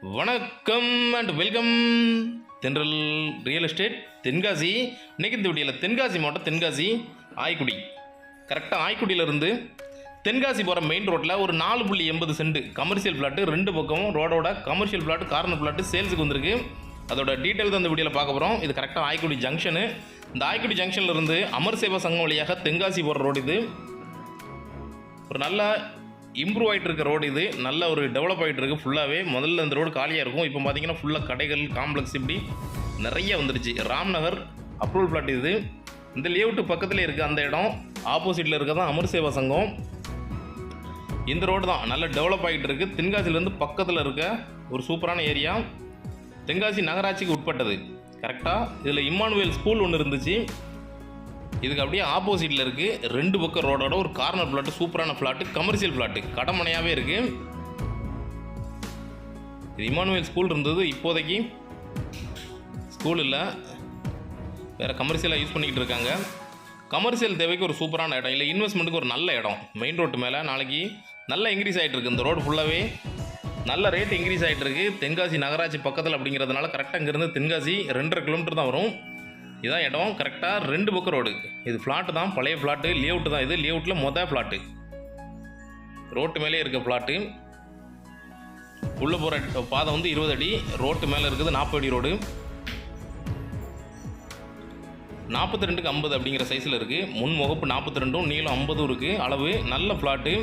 வணக்கம் and welcome தென்றல் real estate Tenkasi. இன்றைக்கி இந்த வீடியோவில் தென்காசி மாவட்டம் தென்காசி ஆய்க்குடி, கரெக்டாக ஆய்க்குடியிலேருந்து தென்காசி போகிற மெயின் ரோட்டில் ஒரு 4.80 சென்ட் கமர்ஷியல் பிளாட்டு, ரெண்டு பக்கமும் ரோடோட கமர்ஷியல் பிளாட்டு, கார்னர் பிளாட்டு சேல்ஸுக்கு வந்திருக்கு. அதோட டீட்டெயில் தான் இந்த வீடியோவில் பார்க்க போகிறோம். இது கரெக்டாக ஆய்க்குடி ஜங்ஷனு. இந்த ஆய்க்குடி ஜங்ஷன்லேருந்து அமர் சேவா சங்கம் வழியாக தென்காசி போகிற ரோடு இது. ஒரு நல்ல இம்ப்ரூவ் ஆகிட்டு இருக்க ரோடு இது, நல்ல ஒரு டெவலப் ஆகிட்டு இருக்குது ஃபுல்லாகவே. முதல்ல இந்த ரோடு காலியாக இருக்கும், இப்போ பார்த்தீங்கன்னா ஃபுல்லாக கடைகள், காம்ப்ளெக்ஸ் இப்படி நிறைய வந்துருச்சு. ராம்நகர் அப்ரூவல் பிளாட் இது. இந்த லேஅவுட்டு பக்கத்தில் இருக்குது அந்த இடம், ஆப்போசிட்டில் இருக்க தான் அமர் சேவா சங்கம். இந்த ரோடு தான் நல்ல டெவலப் ஆகிட்டு இருக்குது. தென்காசிலேருந்து பக்கத்தில் இருக்க ஒரு சூப்பரான ஏரியா, தென்காசி நகராட்சிக்கு உட்பட்டது. கரெக்டாக இதில் இம்மானுவேல் ஸ்கூல் ஒன்று இருந்துச்சு, இதுக்கு அப்படியே ஆப்போசிட்டில் இருக்குது. ரெண்டு பக்கம் ரோடோட ஒரு கார்னர் பிளாட்டு, சூப்பரான பிளாட்டு, கமர்ஷியல் பிளாட்டு, கடமனையாகவே இருக்குது. இது இம்மானுவேல் ஸ்கூல் இருந்தது, இப்போதைக்கு ஸ்கூல் இல்லை, வேறு கமர்ஷியலாக யூஸ் பண்ணிக்கிட்டு இருக்காங்க. கமர்ஷியல் தேவைக்கு ஒரு சூப்பரான இடம், இல்லை இன்வெஸ்ட்மெண்ட்டுக்கு ஒரு நல்ல இடம். மெயின் ரோட்டு மேலே நாளைக்கு நல்லா இன்க்ரீஸ் ஆகிட்டு இருக்குது. இந்த ரோடு ஃபுல்லாகவே நல்ல ரேட் இன்க்ரீஸ் ஆகிட்டு இருக்குது. தென்காசி நகராட்சி பக்கத்தில் அப்படிங்கிறதுனால கரெக்டாக இங்கேருந்து தென்காசி 2.5 கிலோமீட்டர் தான் வரும். இதான் இடம், கரெக்டாக ரெண்டு பக்கம் ரோடு. இது ஃப்ளாட்டு தான், பழைய ஃப்ளாட்டு, லேஅவுட்டு தான் இது. லேஅவுட்டில் மொதல் ஃப்ளாட்டு, ரோட்டு மேலே இருக்க ஃப்ளாட்டு. உள்ளே போகிற பாதை வந்து 20 அடி, ரோட்டு மேலே இருக்குது 40 அடி ரோடு. 42க்கு 50 அப்படிங்கிற சைஸில் இருக்குது. முன் முகப்பு 42, நீளம் 50 இருக்குது. அளவு நல்ல ஃப்ளாட்டு,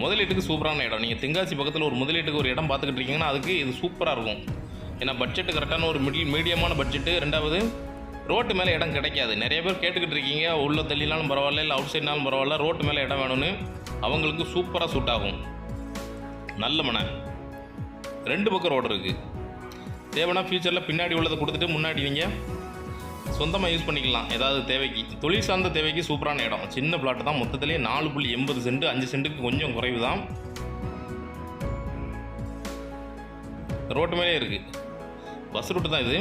முதலீட்டுக்கு சூப்பரான இடம். நீங்கள் தென்காசி பக்கத்தில் ஒரு முதலீட்டுக்கு ஒரு இடம் பார்த்துக்கிட்டு இருக்கீங்கன்னா அதுக்கு இது சூப்பராக இருக்கும். ஏன்னா பட்ஜெட்டு கரெக்டான ஒரு மீடியமான பட்ஜெட்டு. ரெண்டாவது ரோட்டு மேலே இடம் கிடைக்காது. நிறைய பேர் கேட்டுக்கிட்டு இருக்கீங்க, உள்ள தள்ளினாலும் பரவாயில்ல, இல்லை அவுட் சைட்னாலும் பரவாயில்ல, ரோட்டு மேலே இடம் வேணும்னு. அவங்களுக்கு சூப்பராக சூட் ஆகும். நல்ல மனை, ரெண்டு பக்கம் ரோடு இருக்குது. தேவைன்னா ஃபியூச்சரில் பின்னாடி உள்ளதை கொடுத்துட்டு முன்னாடி நீங்கள் சொந்தமாக யூஸ் பண்ணிக்கலாம். ஏதாவது தேவைக்கு, தொழில் சார்ந்த தேவைக்கு சூப்பரான இடம். சின்ன பிளாட்டு தான், மொத்தத்திலே 4.80 சென்ட், 5 சென்ட்டுக்கு கொஞ்சம் குறைவு தான். ரோட்டு மேலே இருக்குது, பஸ் ரூட்டு தான் இது.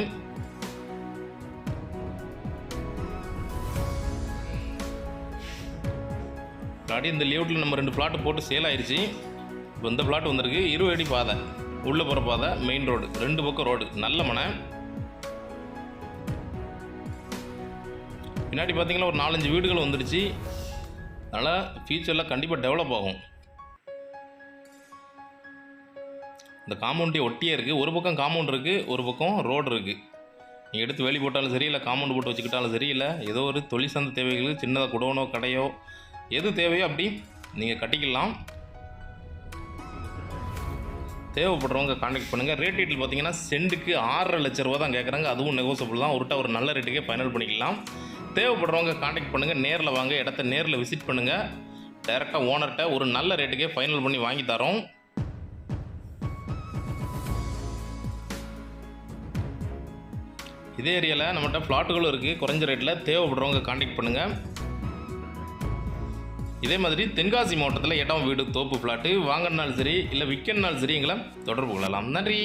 முன்னாடி இந்த லேஅவுட்டில் நம்ம 2 பிளாட்டு போட்டு சேல் ஆயிடுச்சு. இப்போ இந்த பிளாட் வந்திருக்கு. 20 அடி பாதை, உள்ளே போகிற பாதை, மெயின் ரோடு, ரெண்டு பக்கம் ரோடு, நல்ல மனை. பின்னாடி பார்த்தீங்கன்னா ஒரு 4-5 வீடுகள் வந்துடுச்சு. அதனால் ஃபியூச்சரில் கண்டிப்பாக டெவலப் ஆகும். இந்த காம்பவுண்டே ஒட்டியே இருக்குது. ஒரு பக்கம் காம்பவுண்ட் இருக்குது, ஒரு பக்கம் ரோடு இருக்குது. நீங்கள் எடுத்து வேலி போட்டாலும் சரி, இல்லை காம்பவுண்ட் போட்டு வச்சுக்கிட்டாலும் சரி, இல்லை ஏதோ ஒரு தொழில் சார்ந்த தேவைகள், சின்னதாக குடோனோ கடையோ எது தேவையோ அப்படி நீங்கள் கட்டிக்கலாம். தேவைப்படுறவங்க கான்டாக்ட் பண்ணுங்கள். ரேட் டீட்டில் பார்த்தீங்கன்னா சென்ட்டுக்கு 6.5 லட்ச ரூபா தான் கேட்குறாங்க. அதுவும் நெகோசியபிள் தான். ஒரு நல்ல ரேட்டுக்கே ஃபைனல் பண்ணிக்கலாம். தேவைப்படுறவங்க கான்டாக்ட் பண்ணுங்கள். நேரில் வாங்க, இடத்த நேரில் விசிட் பண்ணுங்கள். டைரெக்டாக ஓனர்கிட்ட ஒரு நல்ல ரேட்டுக்கே ஃபைனல் பண்ணி வாங்கி தரோம். இதே ஏரியாவில் நம்மகிட்ட ஃப்ளாட்டுகளும் இருக்குது குறைஞ்ச ரேட்டில். தேவைப்படுறவங்க கான்டாக்ட் பண்ணுங்கள். இதே மாதிரி தென்காசி மாவட்டத்தில் இடம், வீடு, தோப்பு, பிளாட்டு வாங்கினாலும் சரி, இல்லை விற்கனாலும் சரி, எங்களை தொடர்பு கொள்ளலாம். நன்றி.